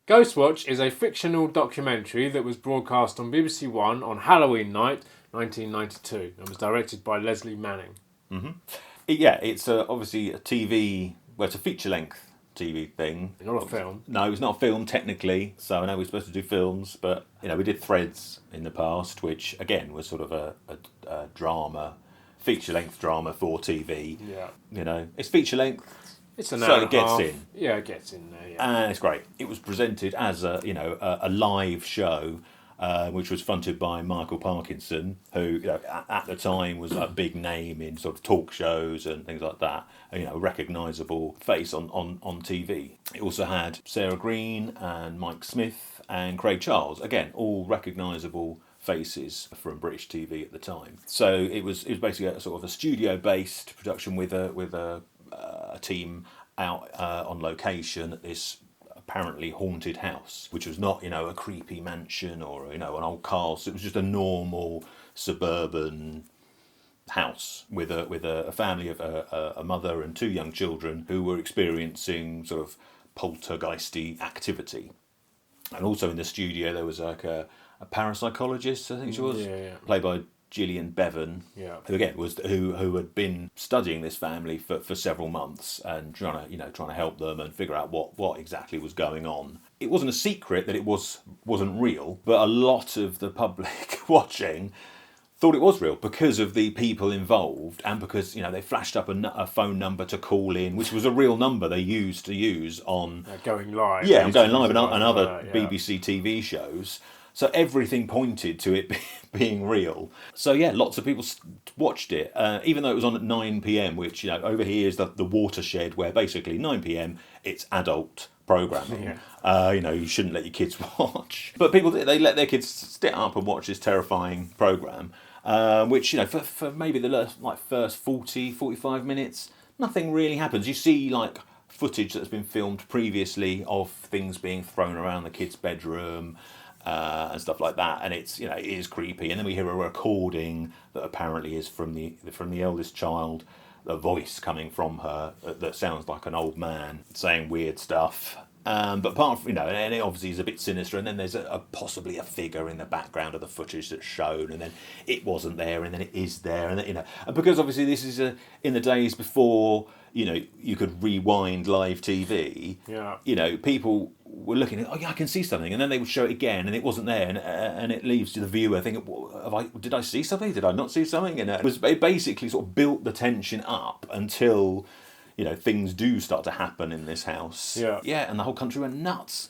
Ghostwatch is a fictional documentary that was broadcast on BBC One on Halloween night, 1992, and was directed by Leslie Manning. Yeah, it's obviously a TV. Well, it's a feature-length TV thing. Not a film. No, it's not a film technically. So I know we're supposed to do films, but we did Threads in the past, which again was sort of a drama, feature-length drama for TV. Yeah. It's feature-length. It's an so hour and it gets half. in. Yeah, it gets in there. Yeah. And it's great. It was presented as a live show, which was fronted by Michael Parkinson, who at the time was a big name in sort of talk shows and things like that. A recognisable face on TV. It also had Sarah Green and Mike Smith and Craig Charles. Again, all recognisable faces from British TV at the time. So it was basically a sort of a studio-based production with a team out on location at this apparently haunted house, which was not a creepy mansion or an old castle. It was just a normal suburban house with a family of a mother and two young children who were experiencing sort of poltergeisty activity. And also in the studio there was like a parapsychologist, I think she was, played by Gillian Bevan, who again was who had been studying this family for several months and trying to help them and figure out what exactly was going on. It wasn't a secret that it wasn't real, but a lot of the public watching thought it was real because of the people involved and because they flashed up a phone number to call in, which was a real number they used to use on going live. Yeah, going live and other BBC TV shows. So everything pointed to it being real. So yeah, lots of people watched it, even though it was on at 9 p.m, which over here is the watershed where basically 9 p.m. it's adult programming. You shouldn't let your kids watch, but people they let their kids sit up and watch this terrifying program, which for maybe the first 45 minutes, nothing really happens. You see footage that's been filmed previously of things being thrown around the kids' bedroom. And stuff like that, and it is creepy. And then we hear a recording that apparently is from the eldest child, a voice coming from her that sounds like an old man saying weird stuff. But apart from and it obviously is a bit sinister. And then there's possibly a figure in the background of the footage that's shown, and then it wasn't there, and then it is there, and then, and because obviously this is in the days before you could rewind live TV. People were looking at, I can see something, and then they would show it again, and it wasn't there, and it leaves the viewer thinking, did I see something? Did I not see something? And it basically sort of built the tension up until things do start to happen in this house. And the whole country went nuts.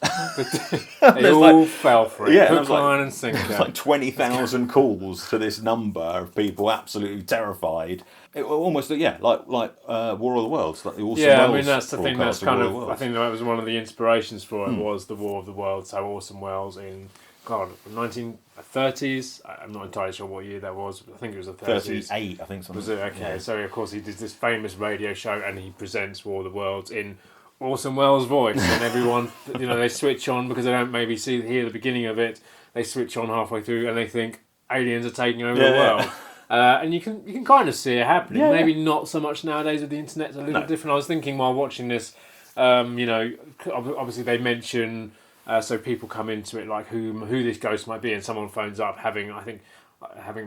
They all fell for it. Hook, line, and sinker. There's 20,000 calls to this number of people absolutely terrified. It almost like War of the Worlds, like the Orson Welles. I mean that's the thing. That's kind of I think that was one of the inspirations for it was the War of the Worlds. So Orson Welles in 1930s. I'm not entirely sure what year that was. I think it was the 30s. 38, I think. Something. Was it? Okay. Yeah. So of course he did this famous radio show and he presents War of the Worlds in Orson Welles' voice, and everyone they switch on because they don't maybe hear the beginning of it. They switch on halfway through and they think aliens are taking over the world. And you can kind of see it happening. Maybe not so much nowadays with the internet. It's a little different. I was thinking while watching this, obviously they mention so people come into it like who this ghost might be, and someone phones up having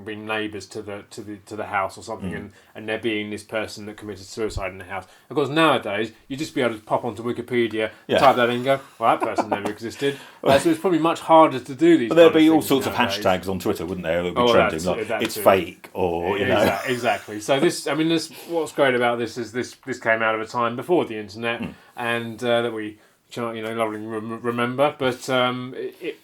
been neighbours to the house or something, and there being this person that committed suicide in the house. Of course, nowadays you just be able to pop onto Wikipedia, type that in, and go, well, that person never existed. So it's probably much harder to do these. But there'd be all sorts nowadays. Of hashtags on Twitter, wouldn't there? That would be trending like it's fake or exactly. So this, what's great about this is this came out of a time before the internet, and that we. Lovely remember, but and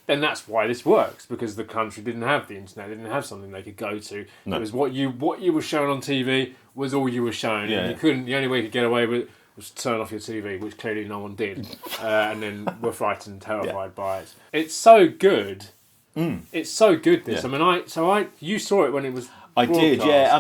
that's why this works, because the country didn't have the internet, they didn't have something they could go to. No. It was what you were shown on TV was all you were shown. And you couldn't. The only way you could get away with it was to turn off your TV, which clearly no one did, and then were frightened and terrified by it. It's so good. It's so good. This. You saw it when it was. I did. Yeah.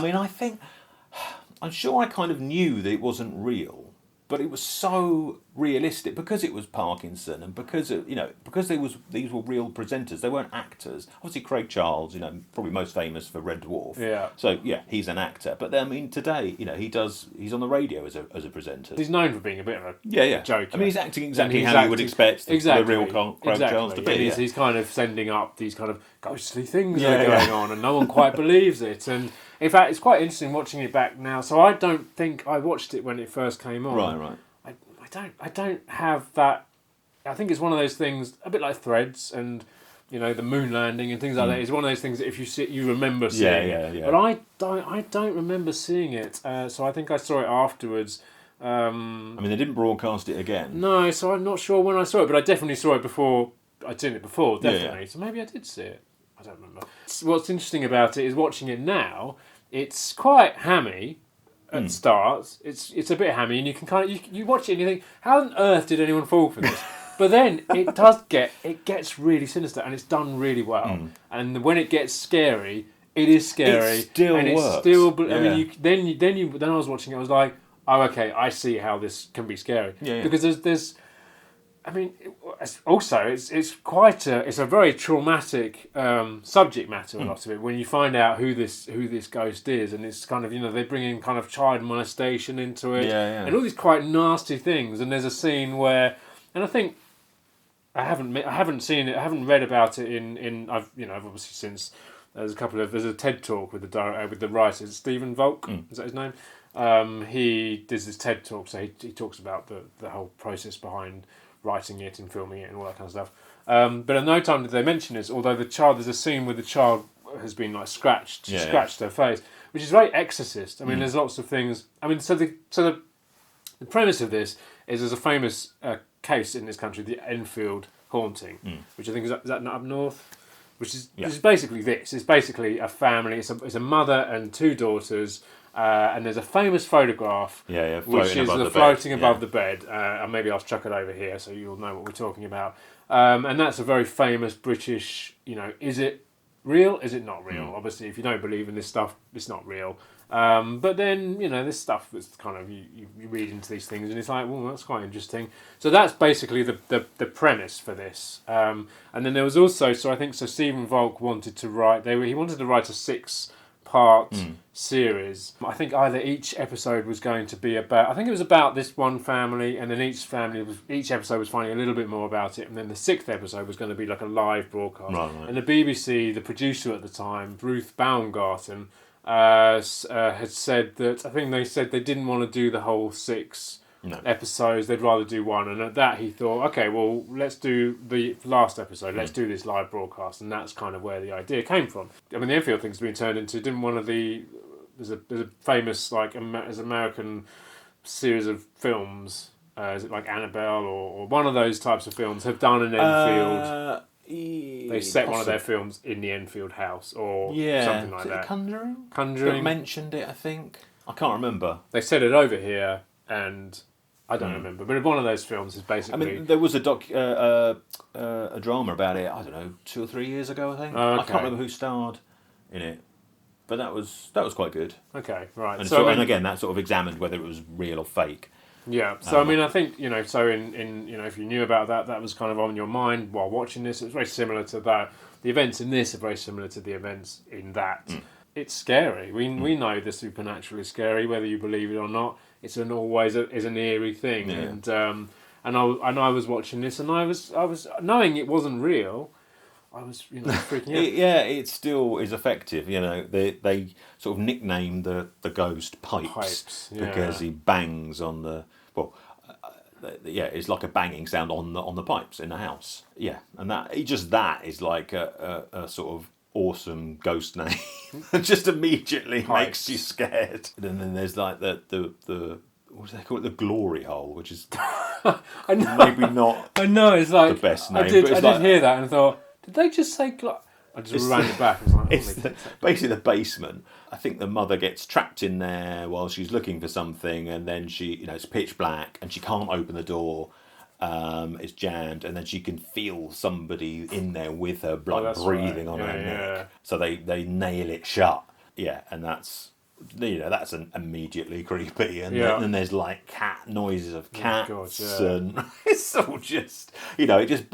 I'm sure I kind of knew that it wasn't real. but it was so realistic because it was Parkinson and because these were real presenters. They weren't actors. Obviously, Craig Charles, probably most famous for Red Dwarf. Yeah. So yeah, he's an actor. But I mean, today, he's on the radio as a presenter. He's known for being a bit of a joker. I mean, he's acting exactly how you would expect the real Craig Charles to be. He's kind of sending up these kind of ghostly things that are going on, and no one quite believes it. And in fact, it's quite interesting watching it back now. So I don't think I watched it when it first came on. Right. I don't have that. I think it's one of those things, a bit like Threads and the moon landing and things like that. It's one of those things that if you see it, you remember seeing it. Yeah. But I don't remember seeing it. So I think I saw it afterwards. I mean, they didn't broadcast it again. No, so I'm not sure when I saw it, but I definitely saw it before. I'd seen it before, definitely. Yeah. So maybe I did see it. I don't remember. What's interesting about it is watching it now. It's quite hammy at the start. It's a bit hammy, and you can kind of you watch it and you think, how on earth did anyone fall for this? But then it gets really sinister, and it's done really well. And when it gets scary, it is scary. It still and works. It's still. Yeah. I mean, then I was watching it. I was like, oh, okay, I see how this can be scary. Yeah. Because there's. I mean, also it's quite it's a very traumatic subject matter. A lot of it when you find out who this ghost is, and it's kind of they bring in kind of child molestation into it, and all these quite nasty things. And there's a scene where, and I think I haven't seen it, I haven't read about it in I've obviously since there's a TED talk with the writer Stephen Volk, is that his name? He does this TED talk, so he talks about the whole process behind writing it and filming it and all that kind of stuff. But at no time did they mention this, although there's a scene where the child has been like scratched her face, which is very Exorcist. I mean, there's lots of things. I mean, so the premise of this is there's a famous case in this country, the Enfield haunting, which I think is that up north, which is basically this. It's basically a family. It's a mother and two daughters. And there's a famous photograph, which is floating above the bed. And maybe I'll chuck it over here so you'll know what we're talking about. And that's a very famous British. Is it real? Is it not real? Obviously, if you don't believe in this stuff, it's not real. But then this stuff that's kind of you read into these things, and it's like, well, that's quite interesting. So that's basically the premise for this. And then there was also, Stephen Volk wanted to write. He wanted to write a 6-part series. I think either each episode was going to be about. I think it was about this one family, and then each episode was finding a little bit more about it, and then the 6th episode was going to be like a live broadcast. Right. And the BBC, the producer at the time, Ruth Baumgarten, had said that. I think they said they didn't want to do the whole 6 episodes. They'd rather do one, and at that he thought, okay, well, let's do the last episode. Let's do this live broadcast, and that's kind of where the idea came from. I mean, the Enfield thing's been turned into. Didn't one of the there's a famous there's American series of films. Is it like Annabelle or one of those types of films have done an Enfield? They set one of their films in the Enfield house or something like that. Conjuring? Conjuring mentioned it, I think. I can't remember. They set it over here, and I don't remember. But one of those films is basically. I mean, there was a drama about it. I don't know, 2 or 3 years ago, I think. Oh, okay. I can't remember who starred in it, but that was quite good. Okay, right. And and again, that sort of examined whether it was real or fake. Yeah. So I mean, I think so in if you knew about that was kind of on your mind while watching this. It was very similar to that. The events in this are very similar to the events in that. It's scary. We know the supernatural is scary, whether you believe it or not. It's always an eerie thing. Yeah. And I was watching this, and I was knowing it wasn't real. I was freaking out. It still is effective. They sort of nicknamed the ghost Pipes because he bangs on the it's like a banging sound on the pipes in the house. Yeah, and that is like a sort of awesome ghost name. Just immediately makes you scared. And then there's like the what do they call it? The glory hole, which is I know. Maybe not. I know it's like the best name. I did hear that and I thought, did they just say? I just ran it back. It's basically the basement. I think the mother gets trapped in there while she's looking for something, and then she, it's pitch black, and she can't open the door. It's jammed, and then she can feel somebody in there with her, breathing on her neck. So they nail it shut. Yeah, and that's that's immediately creepy, and Yeah. then there's like cat noises of cats, God, yeah. and it's all just it just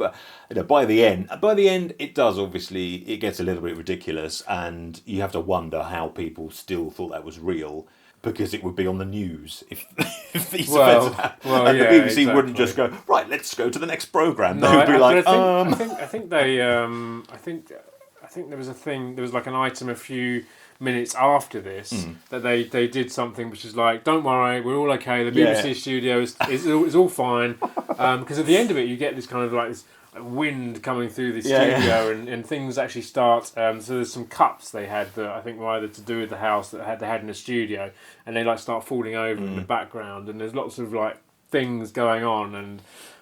by the end it does obviously it gets a little bit ridiculous, and you have to wonder how people still thought that was real. Because it would be on the news if these events had happened. And the BBC wouldn't just go, right, let's go to the next programme. They would be like, I think they, I think there was a thing, there was like an item a few minutes after this that they did something which is like, don't worry, we're all okay, the BBC studio is all fine. Because at the end of it, you get this kind of like this wind coming through the studio and things actually start so there's some cups they had that I think were either to do with the house that they had in the studio, and they like start falling over in the background, and there's lots of like things going on,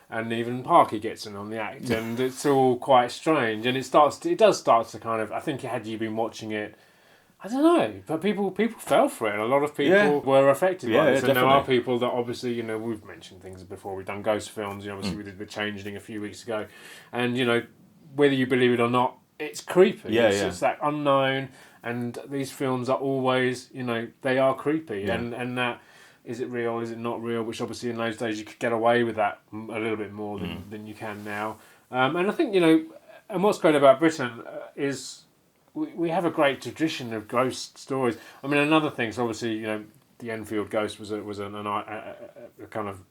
and even Parky gets in on the act, and it's all quite strange, and it does start to kind of, I think had you been watching it, I don't know, but people fell for it, and a lot of people were affected by this. And there are people that obviously, we've mentioned things before. We've done ghost films. Obviously we did The Changeling a few weeks ago, and whether you believe it or not, it's creepy. It's that unknown, and these films are always, they are creepy, and that. Is it real? Is it not real? Which obviously in those days you could get away with that a little bit more than you can now. And I think and what's great about Britain is. We have a great tradition of ghost stories. I mean, another thing is obviously, the Enfield ghost was a kind of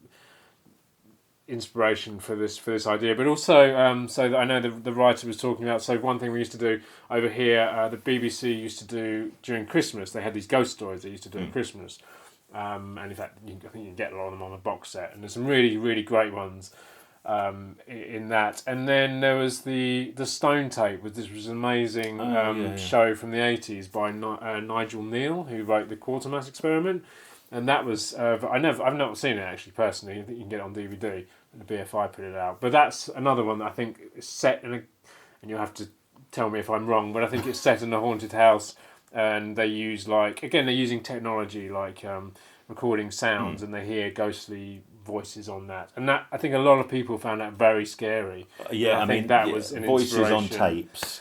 inspiration for this idea, but also so that I know the writer was talking about. So one thing we used to do over here, the BBC used to do during Christmas. They had these ghost stories they used to do at Christmas, and in fact, I think you can get a lot of them on a box set, and there's some really really great ones. In that, and then there was the Stone Tape, which was an amazing show from the 80s by Nigel Neal, who wrote the Quatermass Experiment, and that was I've not seen it actually personally. I think you can get it on DVD, and the BFI put it out. But that's another one that I think is set in and you'll have to tell me if I'm wrong, but I think it's set in a haunted house, and they use they're using technology like recording sounds, and they hear ghostly voices on that, and that I think a lot of people found that very scary. I think that was an voices on inspiration. Tapes.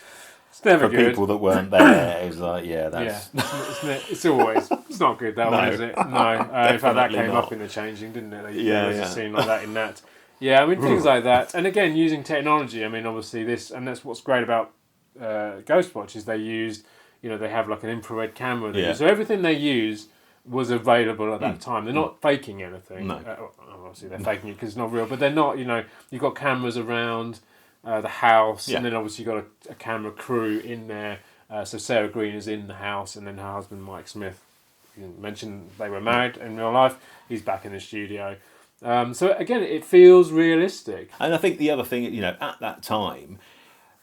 It's never for good. people that weren't there. It was like, that's it's not good that one, is it? No, in fact that came up in The Changing, didn't it? There was a scene like that in that. Yeah, I mean things like that, and again using technology. I mean obviously and that's what's great about Ghostwatch is they used, they have like an infrared camera. So everything they use was available at that time. They're not faking anything. No. Obviously they're faking it because it's not real, but they're not, you've got cameras around the house, and then obviously you've got a camera crew in there. So Sarah Green is in the house, and then her husband Mike Smith, you mentioned they were married in real life, he's back in the studio. So again, it feels realistic. And I think the other thing, at that time,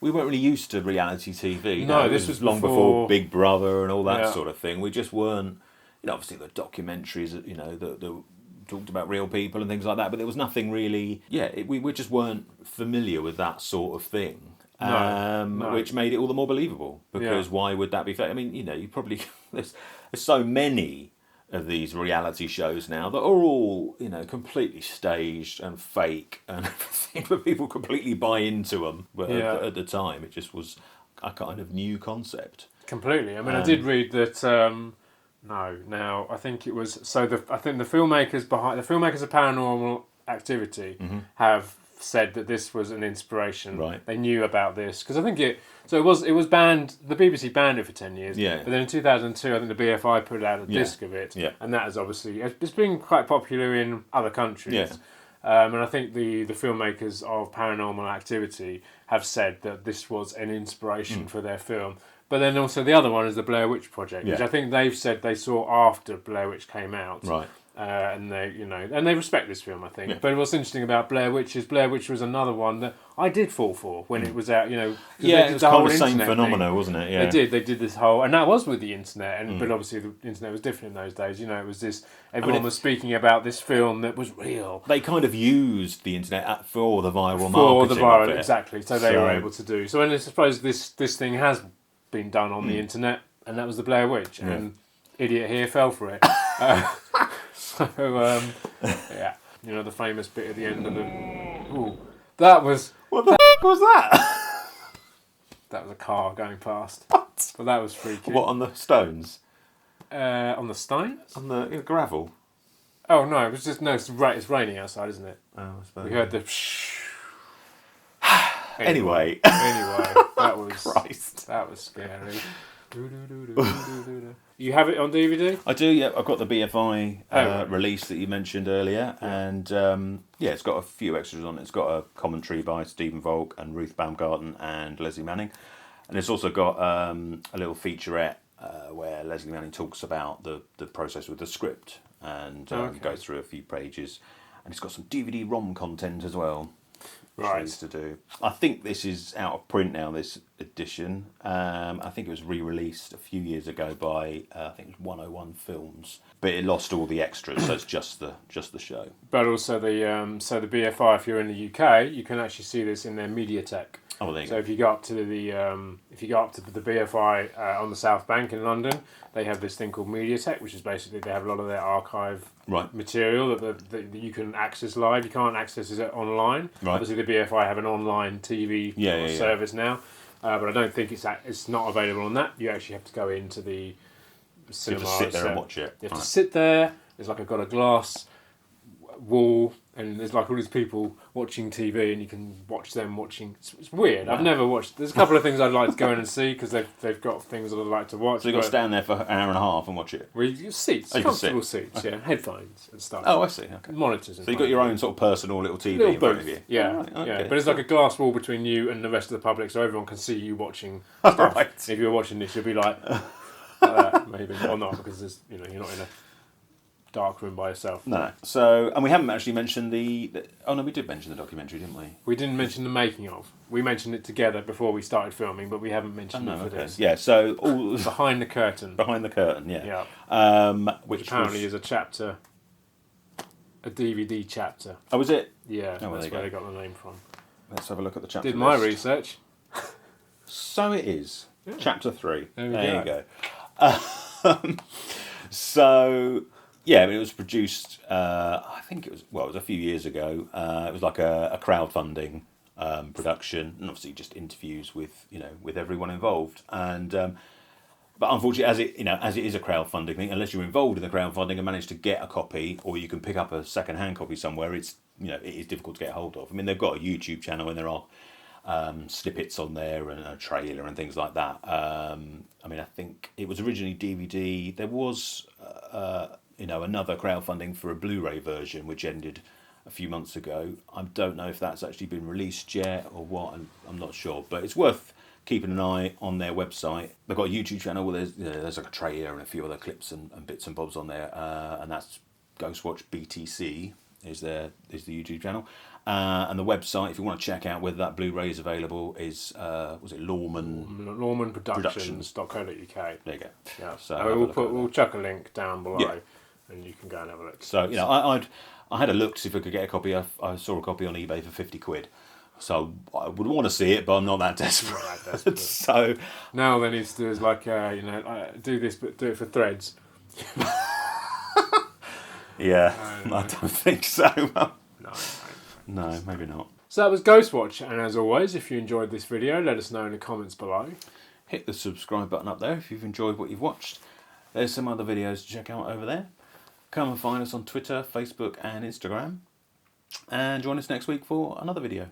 we weren't really used to reality TV. No, this was long before Big Brother and all that sort of thing. We just weren't, obviously the documentaries, that talked about real people and things like that, but there was nothing really, we just weren't familiar with that sort of thing. No. Which made it all the more believable, because why would that be fake? I mean, you probably, there's so many of these reality shows now that are all, completely staged and fake and everything, but people completely buy into them. But at the time, it just was a kind of new concept. Completely. I mean, I did read that. Now I think it was I think the filmmakers of Paranormal Activity have said that this was an inspiration. Right. They knew about this because I think it was banned. The BBC banned it for 10 years. Yeah. But then in 2002, I think the BFI put out a disc of it. Yeah. And that is obviously it's been quite popular in other countries. Yeah. And I think the filmmakers of Paranormal Activity have said that this was an inspiration for their film. But then also the other one is the Blair Witch Project, which I think they've said they saw after Blair Witch came out. Right. And they respect this film, I think. Yeah. But what's interesting about Blair Witch is Blair Witch was another one that I did fall for when it was out. It was kind of the same phenomenon, wasn't it? Yeah. They did this whole, and that was with the internet, but obviously the internet was different in those days. It was this. Everyone was speaking about this film that was real. They kind of used the internet for the viral marketing. Exactly. So they were able to do. So, and I suppose this thing has been done on the internet, and that was the Blair Witch, and idiot here fell for it. So the famous bit at the end of the. Ooh, that was. What the f*** was that? That was a car going past. What? But that was freaky. What, on the Stones? On the stones? On the gravel. Oh no, it was just it's raining outside, isn't it? Oh, I suppose. We heard the. Anyway, that was Christ. That was scary. You have it on DVD? I do. Yeah, I've got the BFI release that you mentioned earlier, and it's got a few extras on it. It's got a commentary by Stephen Volk and Ruth Baumgarten and Leslie Manning, and it's also got a little featurette where Leslie Manning talks about the process with the script and goes through a few pages, and it's got some DVD ROM content as well. Right. To do. I think this is out of print now, this edition. I think it was re-released a few years ago by I think it was 101 Films, but it lost all the extras, so it's just the show. But also the BFI, if you're in the UK, you can actually see this in their Mediatek. Oh, there you so go. if you go up to the BFI on the South Bank in London, they have this thing called Mediatek, which is basically they have a lot of their archive material that you can access live. You can't access it online. Right. Obviously, the BFI have an online TV service now, but I don't think it's not available on that. You actually have to go into the cinema. You have to sit there and watch it. You have to sit there. There's got a glass wall, and there's all these people watching TV, and you can watch them watching. It's weird. I've never watched. There's a couple of things I'd like to go in and see because they've got things that I'd like to watch. So you've got to stand there for an hour and a half and watch it. Well, you seats, comfortable seats, headphones and stuff. Oh, I see. Okay. Monitors. And so you've got your own sort of personal little TV little in front of booth. you. Yeah, right, okay. yeah. But it's like a glass wall between you and the rest of the public, so everyone can see you watching stuff. Right. If you're watching this, you'll be like that, maybe, or not, because there's you're not in a dark room by yourself. No. So, and we haven't actually mentioned we did mention the documentary, didn't we? We didn't mention the making of. We mentioned it together before we started filming, but we haven't mentioned it for this. Yeah, so all Behind the Curtain. Behind the Curtain, yeah. Which apparently is a chapter, a DVD chapter. Oh, was it? Yeah, that's where they got the name from. Let's have a look at the chapter Did my research. So it is. Yeah. Chapter 3. There you go. So, yeah, it was produced, I think it was a few years ago. It was like a crowdfunding production, and obviously just interviews with everyone involved. And but unfortunately, as it is a crowdfunding thing, unless you're involved in the crowdfunding and manage to get a copy, or you can pick up a second-hand copy somewhere, it is difficult to get hold of. I mean, they've got a YouTube channel, and there are snippets on there and a trailer and things like that. I think it was originally DVD. There was another crowdfunding for a Blu-ray version which ended a few months ago. I don't know if that's actually been released yet or what. I'm not sure, but it's worth keeping an eye on their website. They've got a YouTube channel where there's like a trailer and a few other clips and bits and bobs on there, and that's Ghostwatch BTC is the YouTube channel. And the website, if you want to check out whether that Blu-ray is available, is was it lawmanproductions.co.uk. There you go. Yeah. So we'll chuck a link down below, and you can go and have a look. So I had a look to see if I could get a copy. I saw a copy on eBay for £50. So I would want to see it, but I'm not that desperate. So now all they need to do is do this, but do it for threads. Yeah, I don't think so. No, maybe not. So that was Ghostwatch, and as always, if you enjoyed this video, let us know in the comments below. Hit the subscribe button up there if you've enjoyed what you've watched. There's some other videos to check out over there. Come and find us on Twitter, Facebook and Instagram. And join us next week for another video.